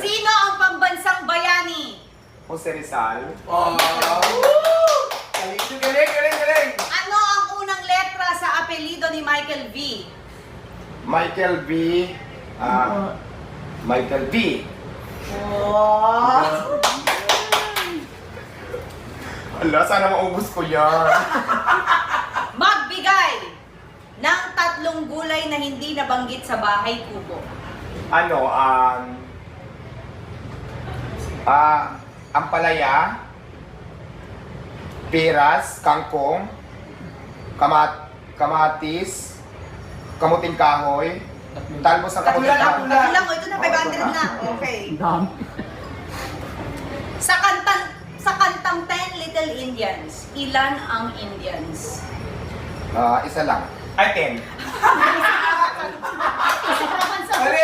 Sino ang pambansang bayani? Jose Rizal. Oh. Galing. Ano ang unang letra sa apelido ni Michael V? Michael B. Michael B. Oh. Ala, sana maubos ko yan. Magbigay ng 3 gulay na hindi nabanggit sa bahay kubo. Ano, ampalaya, peras, kangkong, kamatis, kamuting kahoy, talbos ng kamuting kahoy. Bilang mo, ito na 500 na. Okay. Sa kantang 10 Little Indians, ilan ang Indians? Isa lang. Ay, 10. Mali.